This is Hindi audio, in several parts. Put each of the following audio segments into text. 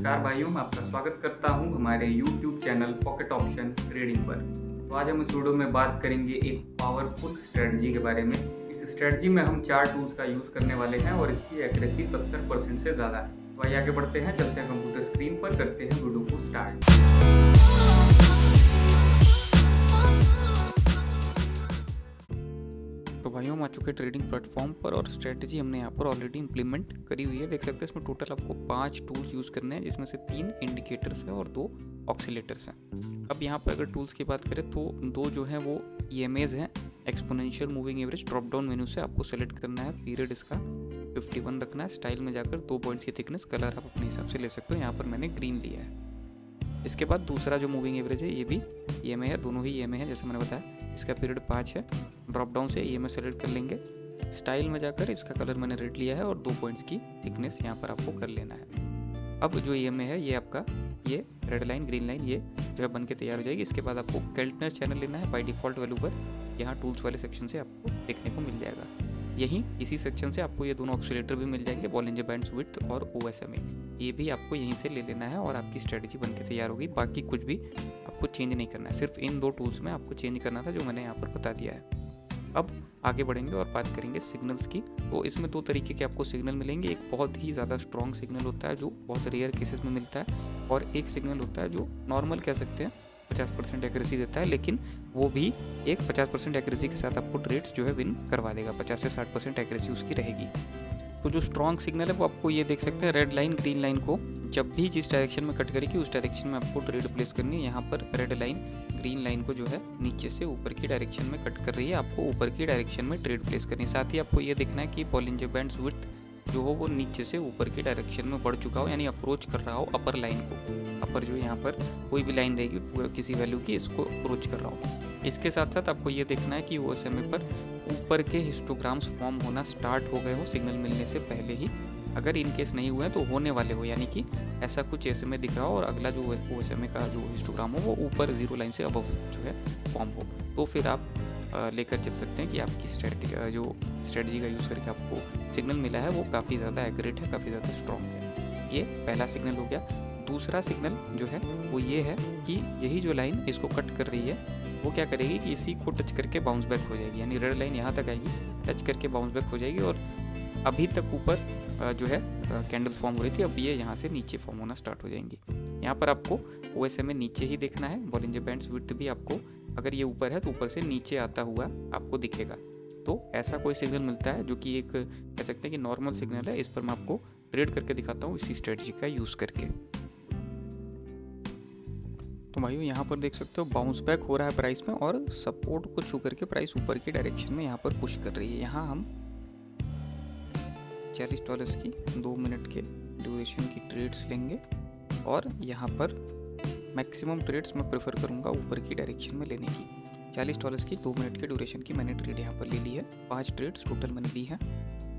नमस्कार भाइयों, मैं आपका स्वागत करता हूं हमारे YouTube channel pocket option trading पर। तो आज हम इस वीडियो में बात करेंगे एक पावरफुल स्ट्रेटजी के बारे में। इस स्ट्रेटजी में हम 4 टूल्स का यूज़ करने वाले हैं और इसकी एक्यूरेसी 70% से ज़्यादा है। तो आइए आगे बढ़ते हैं, चलते हैं कंप्यूटर स्क्रीन पर, करते हैं वीडियो को स्टार्ट। तो भाइयों, हम आ चुके हैं ट्रेडिंग प्लेटफॉर्म पर और स्ट्रेटजी हमने यहाँ पर ऑलरेडी इंप्लीमेंट करी हुई है। देख सकते हैं इसमें टोटल आपको 5 टूल्स यूज़ करने हैं, जिसमें से 3 इंडिकेटर्स हैं और 2 ऑक्सीलेटर्स हैं। अब यहाँ पर अगर टूल्स की बात करें तो 2 जो हैं वो EMAs हैं, exponential moving average. Drop down menu से आपको सेलेक्ट करना है, पीरियड इसका 51 रखना है, स्टाइल में जाकर 2 पॉइंट्स की थिकनेस, कलर आप अपने हिसाब से ले सकते हो। यहाँ पर मैंने ग्रीन लिया है। इसके बाद दूसरा जो मूविंग एवरेज है, ये भी EMA है, दोनों ही EMA है जैसे मैंने बताया। इसका पीरियड 5 है। ड्रॉप डाउन से EMA सेलेक्ट कर लेंगे, स्टाइल में जाकर इसका कलर मैंने रेड लिया है और 2 पॉइंट्स की थिकनेस यहाँ पर आपको कर लेना है। अब जो EMA है, ये आपका ये रेड लाइन ग्रीन लाइन ये जो है बन के तैयार हो जाएगी। इसके बाद आपको केल्टनर चैनल लेना है। बाय डिफ़ॉल्ट वैल्यू पर यहाँ टूल्स वाले सेक्शन से आपको देखने को मिल जाएगा। यहीं इसी सेक्शन से आपको ये दोनों ऑक्सीलेटर भी मिल जाएंगे, बॉलिंजर बैंड्स विड्थ और OSMA। ये भी आपको यहीं से ले लेना है और आपकी स्ट्रेटजी बनके तैयार होगी। बाकी कुछ भी आपको चेंज नहीं करना है, सिर्फ इन 2 टूल्स में आपको चेंज करना था, जो मैंने यहाँ पर बता दिया है। अब आगे बढ़ेंगे और बात करेंगे सिग्नल्स की। तो इसमें 2 तरीके के आपको सिग्नल मिलेंगे। एक बहुत ही ज़्यादा स्ट्रॉन्ग सिग्नल होता है जो बहुत रेयर केसेस में मिलता है, और एक सिग्नल होता है जो नॉर्मल कह सकते हैं 50% एक्यूरेसी देता है, लेकिन वो भी एक 50% एक्यूरेसी के साथ आपको ट्रेड्स जो है विन करवा देगा। 50 से 60% एक्यूरेसी उसकी रहेगी। तो जो स्ट्रॉन्ग सिग्नल है वो आपको ये देख सकते हैं, रेड लाइन ग्रीन लाइन को जब भी जिस डायरेक्शन में कट करेगी उस डायरेक्शन में आपको ट्रेड प्लेस करनी है। यहाँ पर रेड लाइन ग्रीन लाइन को जो है नीचे से ऊपर की डायरेक्शन में कट कर रही है, आपको ऊपर की डायरेक्शन में ट्रेड प्लेस करनी है। साथ ही आपको ये देखना है कि बॉलिंजर बैंड्स विड्थ जो हो वो नीचे से ऊपर की डायरेक्शन में बढ़ चुका हो, यानी अप्रोच कर रहा हो अपर लाइन को। अपर जो यहाँ पर कोई भी लाइन रहेगी किसी वैल्यू की, इसको अप्रोच कर रहा हो। इसके साथ साथ आपको ये देखना है कि OSMA पर ऊपर के हिस्टोग्राम्स फॉर्म होना स्टार्ट हो गए हो सिग्नल मिलने से पहले ही। अगर इन केस नहीं हुए हैं तो होने वाले हो, यानी कि ऐसा कुछ SMA दिख रहा हो और अगला जो OSMA का जो हिस्टोग्राम हो वो ऊपर 0 लाइन से अबव जो है फॉर्म हो, तो फिर आप लेकर चल सकते हैं कि आपकी स्ट्रेटजी का यूज़ करके आपको सिग्नल मिला है वो काफ़ी ज़्यादा एक्यूरेट है, काफ़ी ज़्यादा स्ट्रॉन्ग है। ये पहला सिग्नल हो गया। दूसरा सिग्नल जो है वो ये है कि यही जो लाइन इसको कट कर रही है वो क्या करेगी कि इसी को टच करके बाउंस बैक हो जाएगी, यानी रेड लाइन यहाँ तक आएगी, टच करके बाउंस बैक हो जाएगी। और अभी तक ऊपर जो है कैंडल्स फॉर्म हो रही थी, अब ये यहाँ से नीचे फॉर्म होना स्टार्ट हो जाएंगी। यहाँ पर आपको OSMA नीचे ही देखना है, बॉलिंजर बैंड्स विड्थ भी आपको अगर ये ऊपर है तो ऊपर से नीचे आता हुआ आपको दिखेगा। तो ऐसा कोई सिग्नल मिलता है जो कि एक कह सकते हैं कि नॉर्मल सिग्नल है। इस पर मैं आपको ट्रेड करके दिखाता हूँ इसी स्ट्रेटजी का यूज़ करके। तो भाइयों, यहाँ पर देख सकते हो बाउंस बैक हो रहा है प्राइस में और सपोर्ट को छू करके प्राइस ऊपर की डायरेक्शन में यहाँ पर पुश कर रही है। यहाँ हम $40 की 2 मिनट के ड्यूरेशन की ट्रेड्स लेंगे और यहाँ पर मैक्सिमम ट्रेड्स मैं प्रेफर करूँगा ऊपर की डायरेक्शन में लेने की। $40 की 2 मिनट के ड्यूरेशन की मैंने ट्रेड यहाँ पर ले ली है। 5 ट्रेड्स टोटल मैंने ली है।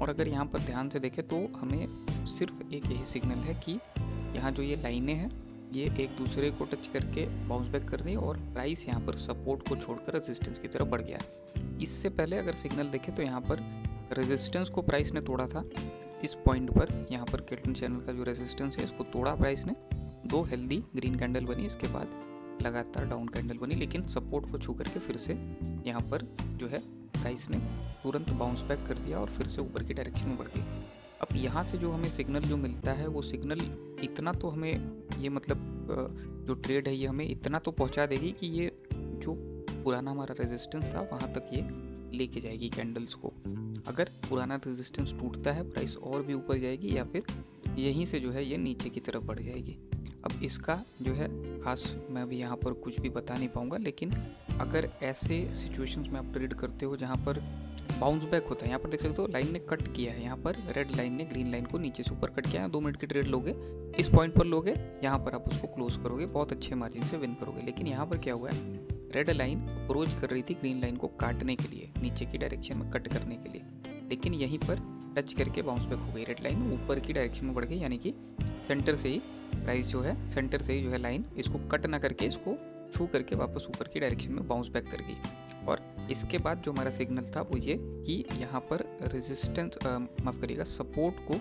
और अगर यहाँ पर ध्यान से देखें तो हमें सिर्फ एक यही सिग्नल है कि यहाँ जो ये लाइनें हैं ये एक दूसरे को टच करके बाउंस बैक कर रही है और प्राइस यहाँ पर सपोर्ट को छोड़कर रेजिस्टेंस की तरफ बढ़ गया है। इससे पहले अगर सिग्नल देखें तो यहाँ पर रेजिस्टेंस को प्राइस ने तोड़ा था इस पॉइंट पर। यहाँ पर केल्टन चैनल का जो रेजिस्टेंस है इसको तोड़ा प्राइस ने, 2 हेल्दी ग्रीन कैंडल बनी, इसके बाद लगातार डाउन कैंडल बनी, लेकिन सपोर्ट को छू करके फिर से यहाँ पर जो है प्राइस ने तुरंत बाउंस बैक कर दिया और फिर से ऊपर की डायरेक्शन में बढ़ गई। अब यहाँ से जो हमें सिग्नल जो मिलता है वो सिग्नल इतना तो हमें ये मतलब जो ट्रेड है ये हमें इतना तो पहुँचा देगी कि ये जो पुराना हमारा रेजिस्टेंस था वहाँ तक ये लेके जाएगी कैंडल्स को। अगर पुराना रेजिस्टेंस टूटता है प्राइस और भी ऊपर जाएगी या फिर यहीं से जो है ये नीचे की तरफ बढ़ जाएगी। अब इसका जो है खास मैं अभी यहाँ पर कुछ भी बता नहीं पाऊँगा, लेकिन अगर ऐसे सिचुएशंस में आप ट्रेड करते हो जहाँ पर बाउंस बैक होता है, यहाँ पर देख सकते हो लाइन ने कट किया है, यहाँ पर रेड लाइन ने ग्रीन लाइन को नीचे से ऊपर कट किया है। 2 मिनट की ट्रेड लोगे, इस पॉइंट पर लोगे, यहाँ पर आप उसको क्लोज करोगे, बहुत अच्छे मार्जिन से विन करोगे। लेकिन यहाँ पर क्या हुआ है, रेड लाइन अप्रोच कर रही थी ग्रीन लाइन को काटने के लिए, नीचे की डायरेक्शन में कट करने के लिए, लेकिन यहीं पर टच करके बाउंस बैक हो गई। रेड लाइन ऊपर की डायरेक्शन में बढ़ गई, यानी कि सेंटर से ही प्राइस जो है, सेंटर से ही जो है लाइन इसको कट ना करके इसको छू करके वापस ऊपर की डायरेक्शन में बाउंस बैक कर गई। और इसके बाद जो हमारा सिग्नल था वो ये कि यहाँ पर रेजिस्टेंस माफ़ करिएगा सपोर्ट को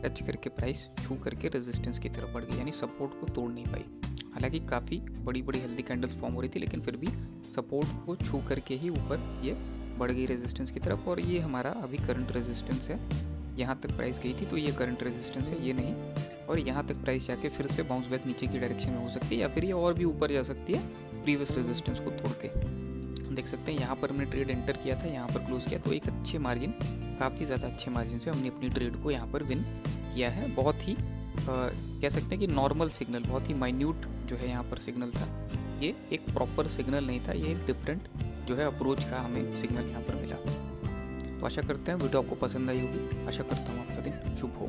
टच करके प्राइस छू करके रेजिस्टेंस की तरफ बढ़ गई, यानी सपोर्ट को तोड़ नहीं पाई। हालांकि काफ़ी बड़ी बड़ी हेल्दी कैंडल्स फॉर्म हो रही थी, लेकिन फिर भी सपोर्ट को छू करके ही ऊपर ये बढ़ गई रेजिस्टेंस की तरफ। और ये हमारा अभी करंट रेजिस्टेंस है, यहाँ तक प्राइस गई थी तो ये करंट रेजिस्टेंस है, ये नहीं। और यहाँ तक प्राइस जाके फिर से बाउंस बैक नीचे की डायरेक्शन में हो सकती है, या फिर ये और भी ऊपर जा सकती है प्रीवियस रेजिस्टेंस को तोड़ के। देख सकते हैं यहाँ पर हमने ट्रेड एंटर किया था, यहाँ पर क्लोज किया, तो एक अच्छे मार्जिन, काफ़ी ज़्यादा अच्छे मार्जिन से हमने अपनी ट्रेड को यहाँ पर विन किया है। बहुत ही कह सकते हैं कि नॉर्मल सिग्नल, बहुत ही माइन्यूट जो है यहाँ पर सिग्नल था, ये एक प्रॉपर सिग्नल नहीं था, ये एक डिफरेंट जो है अप्रोच का हमें सिग्नल यहाँ पर मिला। तो आशा करते हैं वीडियो आपको पसंद आई होगी, आशा करता हूँ आपका दिन शुभ हो।